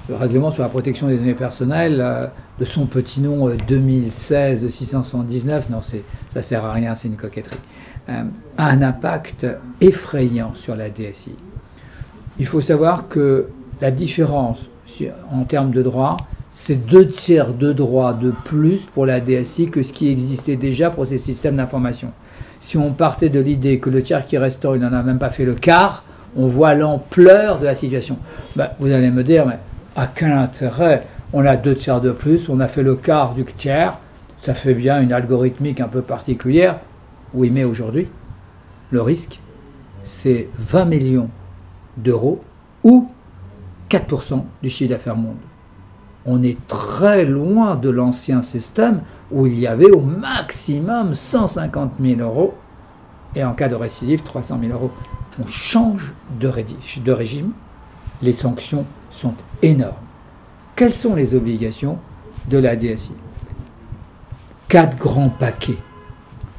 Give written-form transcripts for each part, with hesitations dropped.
le règlement sur la protection des données personnelles, de son petit nom 2016-679, non, ça sert à rien, c'est une coquetterie, a un impact effrayant sur la DSI. Il faut savoir que la différence en termes de droit, c'est 2/3 de droits de plus pour la DSI que ce qui existait déjà pour ces systèmes d'information. Si on partait de l'idée que le tiers qui restaure, il n'en a même pas fait le quart, on voit l'ampleur de la situation. Ben, vous allez me dire, mais à quel intérêt? On a 2/3 de plus, on a fait le quart du tiers, ça fait bien une algorithmique un peu particulière. Oui, mais aujourd'hui, le risque, c'est 20 millions d'euros ou 4% du chiffre d'affaires mondial. On est très loin de l'ancien système où il y avait au maximum 150 000 euros et en cas de récidive, 300 000 euros. On change de régime, les sanctions sont énormes. Quelles sont les obligations de la DSI? 4 grands paquets.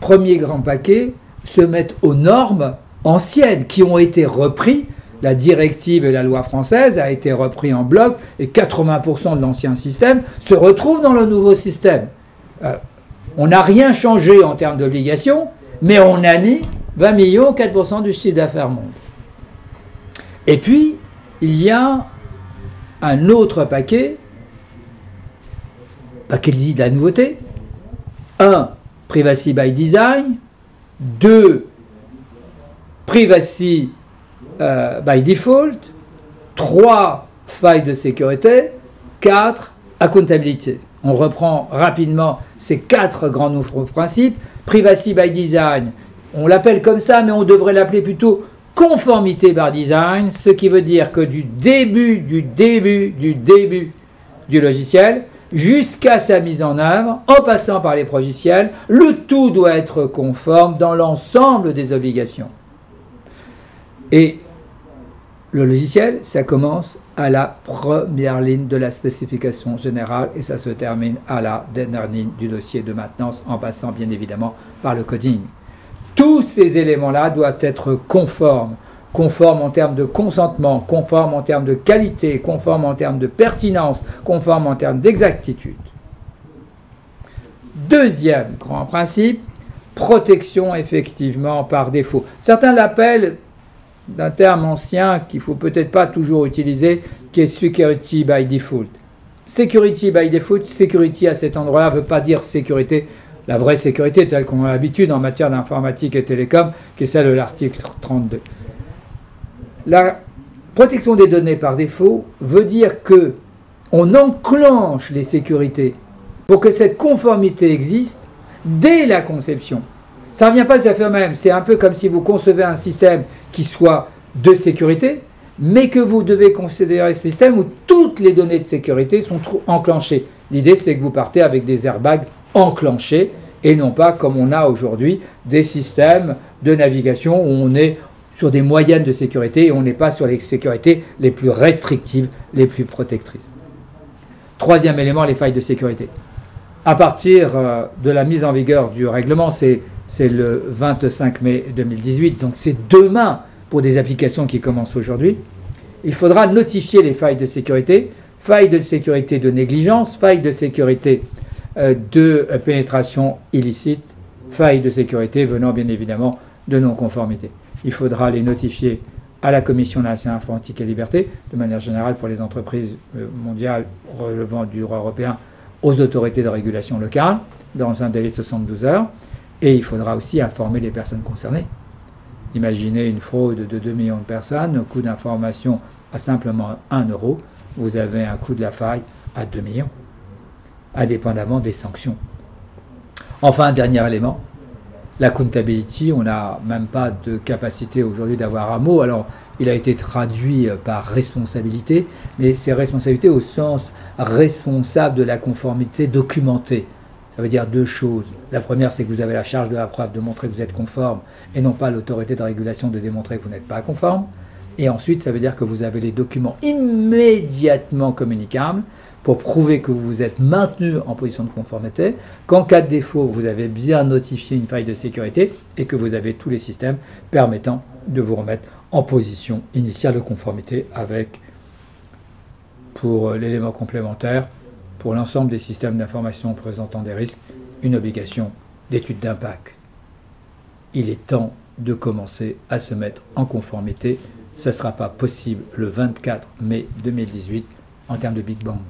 Premier grand paquet, se mettre aux normes anciennes qui ont été reprises. La directive et la loi française a été repris en bloc et 80% de l'ancien système se retrouve dans le nouveau système. On n'a rien changé en termes d'obligations, mais on a mis 20 millions, 4% du chiffre d'affaires mondial. Et puis, il y a un autre paquet dit de la nouveauté. 1. Privacy by design. 2. Privacy by default. 3. Failles de sécurité. 4. Accountability. On reprend rapidement ces 4 grands nouveaux principes. Privacy by design, on l'appelle comme ça, mais on devrait l'appeler plutôt conformité by design, ce qui veut dire que du début du logiciel jusqu'à sa mise en œuvre, en passant par les logiciels, le tout doit être conforme dans l'ensemble des obligations. Et le logiciel, ça commence à la première ligne de la spécification générale et ça se termine à la dernière ligne du dossier de maintenance en passant bien évidemment par le coding. Tous ces éléments-là doivent être conformes. Conformes en termes de consentement, conformes en termes de qualité, conformes en termes de pertinence, conformes en termes d'exactitude. Deuxième grand principe, protection effectivement par défaut. Certains l'appellent d'un terme ancien qu'il ne faut peut-être pas toujours utiliser, qui est security by default. Security by default, security à cet endroit-là ne veut pas dire sécurité, la vraie sécurité telle qu'on a l'habitude en matière d'informatique et télécom, qui est celle de l'article 32. La protection des données par défaut veut dire que on enclenche les sécurités pour que cette conformité existe dès la conception. Ça ne revient pas tout à fait au même. C'est un peu comme si vous concevez un système qui soit de sécurité, mais que vous devez considérer un système où toutes les données de sécurité sont enclenchées. L'idée, c'est que vous partez avec des airbags enclenchés et non pas comme on a aujourd'hui des systèmes de navigation où on est sur des moyennes de sécurité et on n'est pas sur les sécurités les plus restrictives, les plus protectrices. Troisième élément, les failles de sécurité. À partir de la mise en vigueur du règlement, c'est le 25 mai 2018, donc c'est demain pour des applications qui commencent aujourd'hui. Il faudra notifier les failles de sécurité de négligence, failles de sécurité de pénétration illicite, failles de sécurité venant bien évidemment de non-conformité. Il faudra les notifier à la Commission nationale informatique et liberté, de manière générale pour les entreprises mondiales relevant du droit européen, aux autorités de régulation locales, dans un délai de 72 heures. Et il faudra aussi informer les personnes concernées. Imaginez une fraude de 2 millions de personnes, un coût d'information à simplement 1 euro. Vous avez un coût de la faille à 2 millions, indépendamment des sanctions. Enfin, dernier élément, l'accountability. On n'a même pas de capacité aujourd'hui d'avoir un mot. Alors, il a été traduit par responsabilité, mais c'est responsabilité au sens responsable de la conformité documentée. Ça veut dire 2 choses. La première, c'est que vous avez la charge de la preuve de montrer que vous êtes conforme et non pas l'autorité de régulation de démontrer que vous n'êtes pas conforme. Et ensuite, ça veut dire que vous avez les documents immédiatement communicables pour prouver que vous vous êtes maintenu en position de conformité, qu'en cas de défaut, vous avez bien notifié une faille de sécurité et que vous avez tous les systèmes permettant de vous remettre en position initiale de conformité avec pour l'élément complémentaire, pour l'ensemble des systèmes d'information présentant des risques, une obligation d'étude d'impact. Il est temps de commencer à se mettre en conformité. Ce ne sera pas possible le 24 mai 2018 en termes de Big Bang.